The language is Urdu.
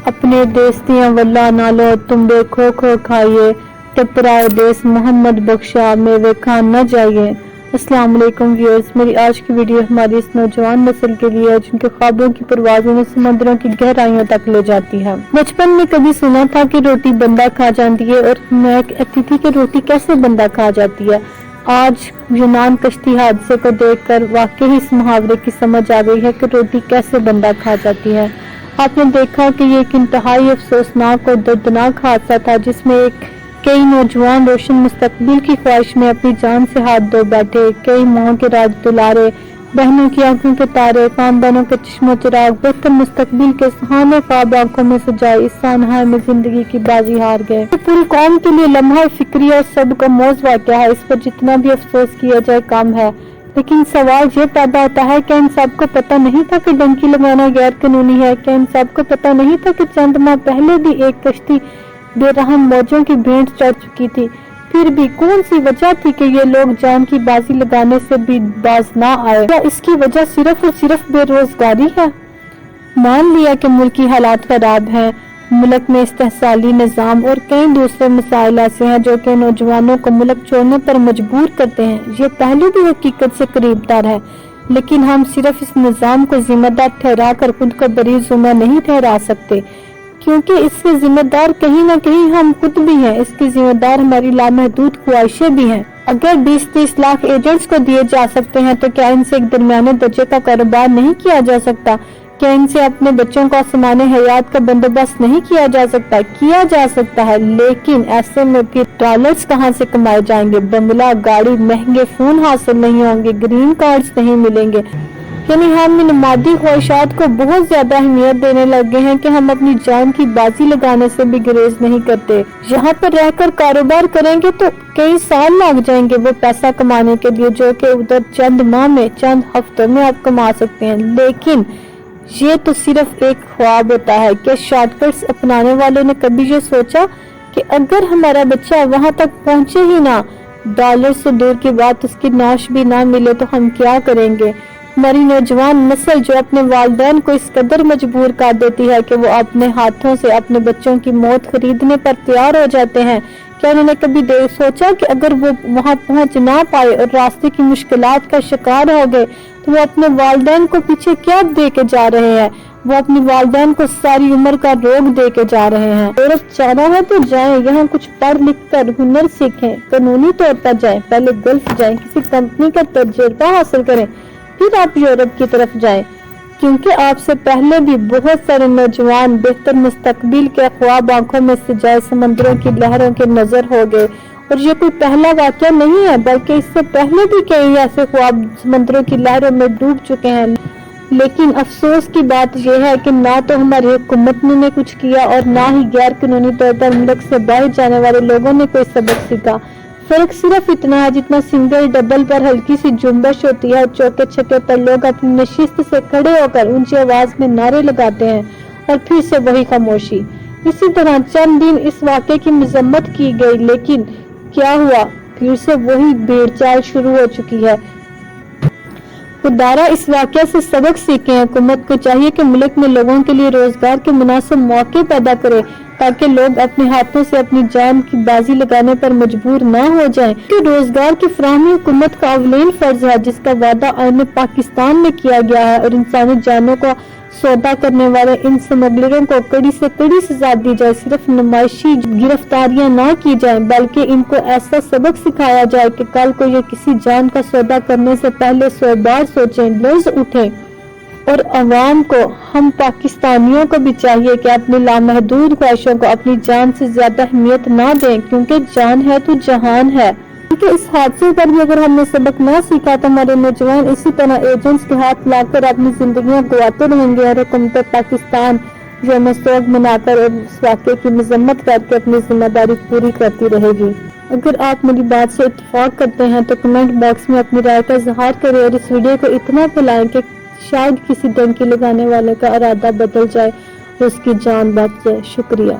اپنے دیستیاں واللہ نالو تم بے کھو کھو کھائیے، ٹپرائے دیس محمد بخشا میوے کھان نہ جائیے۔ السلام علیکم ویورز، میری آج کی ویڈیو ہماری اس نوجوان نسل کے لیے ہے جن کے خوابوں کی پروازوں میں سمندروں کی گہرائیوں تک لے جاتی ہے۔ بچپن میں کبھی سنا تھا کہ روٹی بندہ کھا جاتی ہے اور میں کہتی تھی کہ روٹی کیسے بندہ کھا جاتی ہے۔ آج یونان کشتی حادثے کو دیکھ کر واقعی اس محاورے کی سمجھ آ گئی ہے کہ روٹی کیسے بندہ کھا جاتی ہے۔ آپ نے دیکھا کہ یہ ایک انتہائی افسوسناک اور دردناک حادثہ تھا جس میں کئی نوجوان روشن مستقبل کی خواہش میں اپنی جان سے ہاتھ دھو بیٹھے، کئی ماں کے راز دلارے، بہنوں کی آنکھوں کے تارے، خاندانوں کے چشم و چراغ، بہتر مستقبل کے سہانے خواب آنکھوں میں سجائے اس سانحہ میں زندگی کی بازی ہار گئے۔ پوری قوم کے لیے لمحہ فکری اور سب کا موز واقعہ ہے، اس پر جتنا بھی افسوس کیا جائے کم ہے۔ لیکن سوال یہ پیدا ہوتا ہے، کیا ان سب کو پتہ نہیں تھا کہ ڈنکی لگانا غیر قانونی ہے؟ کیا ان سب کو پتہ نہیں تھا کہ چند ماہ پہلے بھی ایک کشتی بے رحم موجوں کی بھینٹ چڑھ چکی تھی؟ پھر بھی کون سی وجہ تھی کہ یہ لوگ جان کی بازی لگانے سے بھی باز نہ آئے؟ کیا اس کی وجہ صرف اور صرف بے روزگاری ہے؟ مان لیا کہ ملکی حالات خراب ہیں، ملک میں استحصالی نظام اور کئی دوسرے مسائل ایسے ہیں جو کہ نوجوانوں کو ملک چھوڑنے پر مجبور کرتے ہیں، یہ پہلو بھی حقیقت سے قریب تر ہے۔ لیکن ہم صرف اس نظام کو ذمہ دار ٹھہرا کر خود کو بری ذمہ نہیں ٹھہرا سکتے، کیونکہ اس کے ذمہ دار کہیں نہ کہیں ہم خود بھی ہیں، اس کی ذمہ دار ہماری لامحدود خواہشیں بھی ہیں۔ اگر 20-30 لاکھ ایجنٹس کو دیے جا سکتے ہیں تو کیا ان سے ایک درمیانے درجے کا کاروبار نہیں کیا جا سکتا؟ کیا ان سے اپنے بچوں کو آسمان حیات کا بندوبست نہیں کیا جا سکتا؟ کیا جا سکتا ہے، لیکن ایسے میں پھر ڈالرز کہاں سے کمائے جائیں گے؟ بنگلہ گاڑی، مہنگے فون حاصل نہیں ہوں گے، گرین کارڈز نہیں ملیں گے۔ یعنی ہم ان مادی خواہشات کو بہت زیادہ اہمیت دینے لگے ہیں کہ ہم اپنی جان کی بازی لگانے سے بھی گریز نہیں کرتے۔ یہاں پر رہ کر کاروبار کریں گے تو کئی سال لگ جائیں گے وہ پیسہ کمانے کے لیے جو کہ ادھر چند ماہ میں، چند ہفتوں میں آپ کما سکتے ہیں۔ لیکن یہ تو صرف ایک خواب ہوتا ہے۔ کہ شارٹ کٹس اپنانے والوں نے کبھی یہ سوچا کہ اگر ہمارا بچہ وہاں تک پہنچے ہی نہ، ڈالر سے دور کی بات اس کی نعش بھی نہ ملے تو ہم کیا کریں گے؟ ہماری نوجوان نسل جو اپنے والدین کو اس قدر مجبور کر دیتی ہے کہ وہ اپنے ہاتھوں سے اپنے بچوں کی موت خریدنے پر تیار ہو جاتے ہیں، کیا انہوں نے کبھی سوچا کہ اگر وہ وہاں پہنچ نہ پائے اور راستے کی مشکلات کا شکار ہو گئے تو وہ اپنے والدین کو پیچھے کیا دے کے جا رہے ہیں؟ وہ اپنی والدین کو ساری عمر کا روگ دے کے جا رہے ہیں۔ یورپ جانا ہے تو جائیں، یہاں کچھ پڑھ لکھ کر ہنر سیکھیں، قانونی طور پر جائیں، پہلے گلف جائیں، کسی کمپنی کا تجربہ حاصل کریں، پھر آپ یورپ کی طرف جائیں، کیونکہ آپ سے پہلے بھی بہت سارے نوجوان بہتر مستقبل کے خواب آنکھوں میں سجائے سمندروں کی لہروں کے نظر ہو گئے۔ اور یہ کوئی پہلا واقعہ نہیں ہے، بلکہ اس سے پہلے بھی کئی ایسے خواب سمندروں کی لہروں میں ڈوب چکے ہیں۔ لیکن افسوس کی بات یہ ہے کہ نہ تو ہماری حکومت نے کچھ کیا اور نہ ہی غیر قانونی طور پر ملک سے باہر جانے والے لوگوں نے کوئی سبق سیکھا۔ فرق صرف اتنا ہے جتنا سنگل ڈبل پر ہلکی سی جنبش ہوتی ہے، چوکے چھکے پر لوگ اپنی نشست سے کھڑے ہو کر اونچی آواز میں نعرے لگاتے ہیں اور پھر سے وہی خاموشی۔ اسی طرح چند دن اس واقعے کی مذمت کی گئی، لیکن کیا ہوا؟ پھر سے وہی بھیڑ چال شروع ہو چکی ہے۔ خدارا اس واقعے سے سبق سیکھیں۔ حکومت کو چاہیے کہ ملک میں لوگوں کے لیے روزگار کے مناسب موقع پیدا کرے تاکہ لوگ اپنے ہاتھوں سے اپنی جان کی بازی لگانے پر مجبور نہ ہو جائیں، کہ روزگار کی فراہمی حکومت کا اولین فرض ہے جس کا وعدہ آئین پاکستان میں کیا گیا ہے، اور انسانی جانوں کا سودا کرنے والے ان سمگلروں کو کڑی سے کڑی سزا دی جائے۔ صرف نمائشی گرفتاریاں نہ کی جائیں بلکہ ان کو ایسا سبق سکھایا جائے کہ کل کو یہ کسی جان کا سودا کرنے سے پہلے 100 بار سوچیں، لرز اٹھیں۔ اور عوام کو، ہم پاکستانیوں کو بھی چاہیے کہ اپنی لامحدود خواہشوں کو اپنی جان سے زیادہ اہمیت نہ دیں، کیونکہ جان ہے تو جہان ہے۔ کیونکہ اس حادثے پر بھی اگر ہم نے سبق نہ سیکھا تو ہمارے نوجوان اسی طرح ایجنٹس کے ہاتھ لا کر اپنی زندگیاں گواتے رہیں گے، اور حکومت پاکستان یوم سوگ منا کر اور اس واقعے کی مذمت کر کے اپنی ذمہ داری پوری کرتی رہے گی۔ اگر آپ میری بات سے اتفاق کرتے ہیں تو کمنٹ باکس میں اپنی رائے کا اظہار کریں اور اس ویڈیو کو اتنا پھیلائیں کہ شاید کسی ڈنکی لگانے والے کا ارادہ بدل جائے اور اس کی جان بچ جائے۔ شکریہ۔